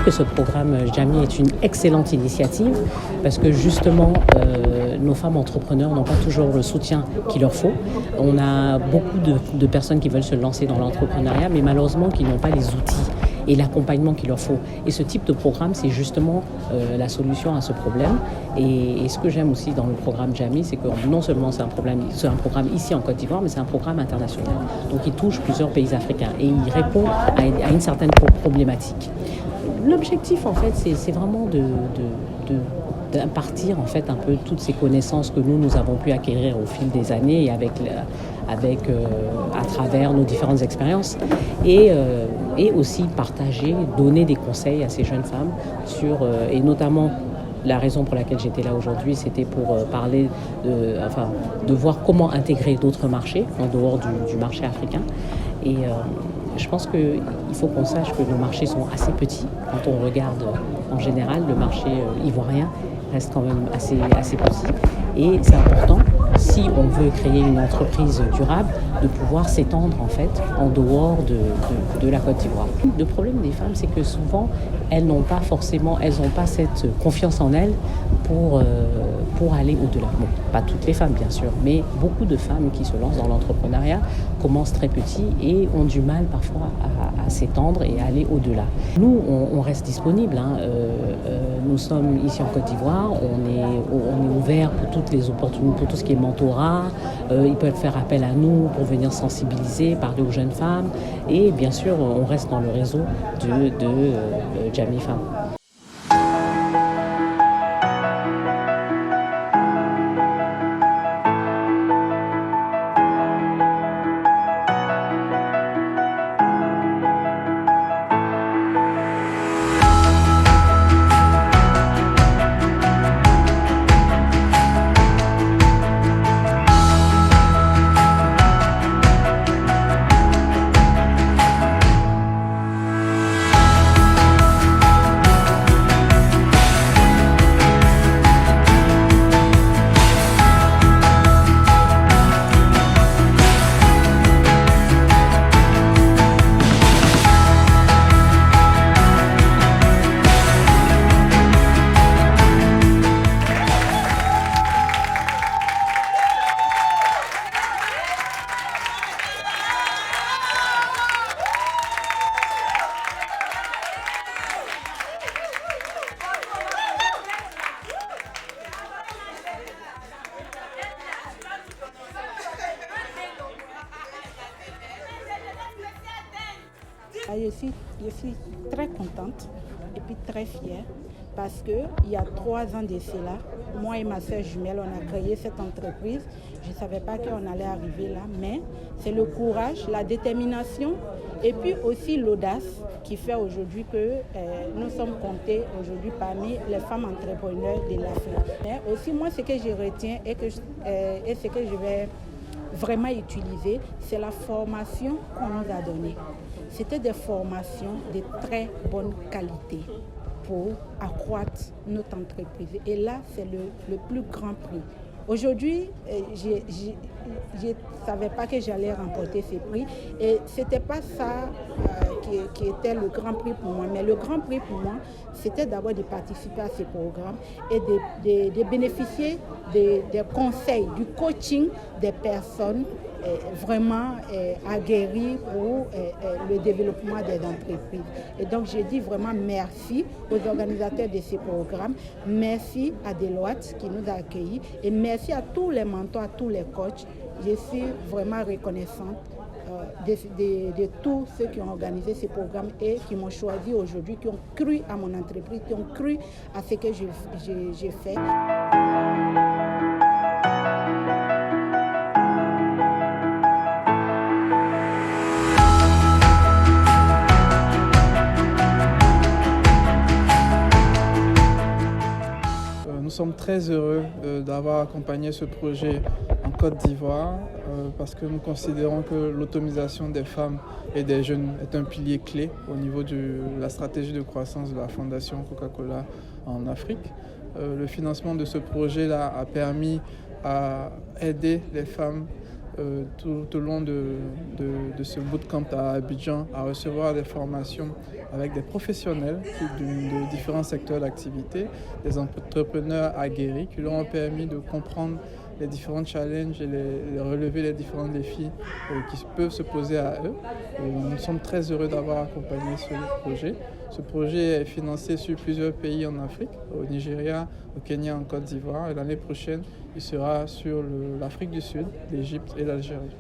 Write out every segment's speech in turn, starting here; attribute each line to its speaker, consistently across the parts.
Speaker 1: trouve que ce programme Jamii est une excellente initiative parce que justement, nos femmes entrepreneurs n'ont pas toujours le soutien qu'il leur faut. On a beaucoup de personnes qui veulent se lancer dans l'entrepreneuriat, mais malheureusement qui n'ont pas les outils et l'accompagnement qu'il leur faut. Et ce type de programme, c'est justement la solution à ce problème. Et ce que j'aime aussi dans le programme Jamii, c'est que non seulement c'est un programme ici en Côte d'Ivoire, mais c'est un programme international. Donc il touche plusieurs pays africains et il répond à une certaine problématique. L'objectif, en fait, c'est vraiment d'impartir en fait un peu toutes ces connaissances que nous avons pu acquérir au fil des années et à travers nos différentes expériences et aussi partager, donner des conseils à ces jeunes femmes et notamment la raison pour laquelle j'étais là aujourd'hui, c'était pour parler de voir comment intégrer d'autres marchés en dehors du marché africain. Et je pense qu'il faut qu'on sache que nos marchés sont assez petits. Quand on regarde en général, le marché ivoirien reste quand même assez petit. Et c'est important, si on veut créer une entreprise durable, de pouvoir s'étendre en fait en dehors de la Côte d'Ivoire. Le problème des femmes, c'est que souvent, elles n'ont pas cette confiance en elles pour aller au-delà. Bon, pas toutes les femmes bien sûr, mais beaucoup de femmes qui se lancent dans l'entrepreneuriat commencent très petits et ont du mal parfois à s'étendre et à aller au-delà. Nous, on reste disponible. Nous sommes ici en Côte d'Ivoire, on est ouvert pour toutes les opportunités, pour tout ce qui est mentorat. Ils peuvent faire appel à nous pour venir sensibiliser, parler aux jeunes femmes. Et bien sûr, on reste dans le réseau de Jamii Femmes.
Speaker 2: Je suis très contente et puis très fière parce qu'il y a 3 ans de cela, moi et ma soeur jumelle, on a créé cette entreprise. Je ne savais pas qu'on allait arriver là, mais c'est le courage, la détermination et puis aussi l'audace qui fait aujourd'hui que nous sommes comptés aujourd'hui parmi les femmes entrepreneurs de l'Afrique. Mais aussi moi, ce que je retiens et ce que je vais vraiment utiliser, c'est la formation qu'on nous a donnée. C'était des formations de très bonne qualité pour accroître notre entreprise. Et là, c'est le plus grand prix. Aujourd'hui, je ne savais pas que j'allais remporter ce prix. Et ce n'était pas ça qui était le grand prix pour moi. Mais le grand prix pour moi, c'était d'abord de participer à ce programme et de bénéficier des conseils, du coaching des personnes vraiment aguerries pour le développement des entreprises. Et donc, je dis vraiment merci aux organisateurs de ce programme, merci à Deloitte qui nous a accueillis et merci à tous les mentors, à tous les coachs. Je suis vraiment reconnaissante de tous ceux qui ont organisé ce programme et qui m'ont choisi aujourd'hui, qui ont cru à mon entreprise, qui ont cru à ce que j'ai fait.
Speaker 3: Nous sommes très heureux d'avoir accompagné ce projet en Côte d'Ivoire parce que nous considérons que l'autonomisation des femmes et des jeunes est un pilier clé au niveau de la stratégie de croissance de la Fondation Coca-Cola en Afrique. Le financement de ce projet-là a permis à aider les femmes tout au long de ce bootcamp à Abidjan à recevoir des formations avec des professionnels de différents secteurs d'activité, des entrepreneurs aguerris qui leur ont permis de comprendre les différents challenges et relever les différents défis qui peuvent se poser à eux. Et nous sommes très heureux d'avoir accompagné ce projet. Ce projet est financé sur plusieurs pays en Afrique, au Nigeria, au Kenya, en Côte d'Ivoire. Et l'année prochaine, il sera sur l'Afrique du Sud, l'Égypte et l'Algérie.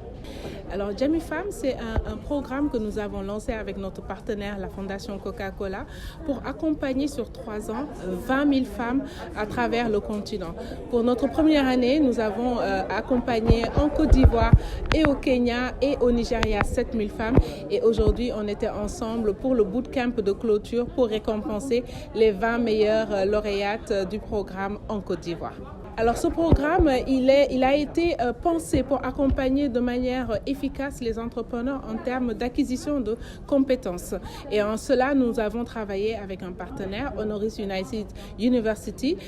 Speaker 4: Alors Jamie Femmes, c'est un programme que nous avons lancé avec notre partenaire, la Fondation Coca-Cola, pour accompagner sur 3 ans 20 000 femmes à travers le continent. Pour notre première année, nous avons accompagné en Côte d'Ivoire et au Kenya et au Nigeria 7 000 femmes. Et aujourd'hui, on était ensemble pour le bootcamp de clôture pour récompenser les 20 meilleures lauréates du programme en Côte d'Ivoire. Alors ce programme, il a été pensé pour accompagner de manière efficace les entrepreneurs en termes d'acquisition de compétences. Et en cela, nous avons travaillé avec un partenaire, Honoris United University,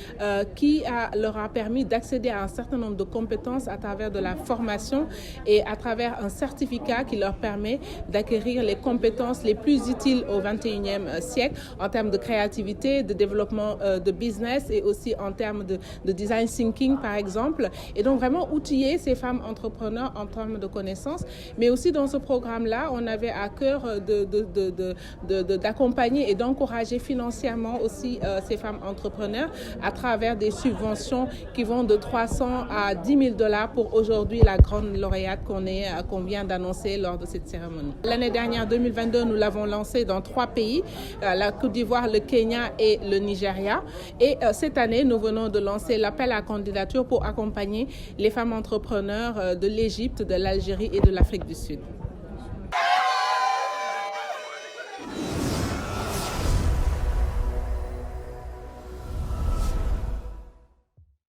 Speaker 4: qui leur a permis d'accéder à un certain nombre de compétences à travers de la formation et à travers un certificat qui leur permet d'acquérir les compétences les plus utiles au XXIe siècle en termes de créativité, de développement de business et aussi en termes de design thinking par exemple, et donc vraiment outiller ces femmes entrepreneurs en termes de connaissances. Mais aussi dans ce programme-là, on avait à cœur d'accompagner et d'encourager financièrement aussi ces femmes entrepreneurs à travers des subventions qui vont de 300 à 10 000 $ pour aujourd'hui la grande lauréate qu'on vient d'annoncer lors de cette cérémonie. L'année dernière, 2022, nous l'avons lancé dans 3 pays, la Côte d'Ivoire, le Kenya et le Nigeria. Et cette année, nous venons de lancer l'appel à candidature pour accompagner les femmes entrepreneurs de l'Égypte, de l'Algérie et de l'Afrique du Sud.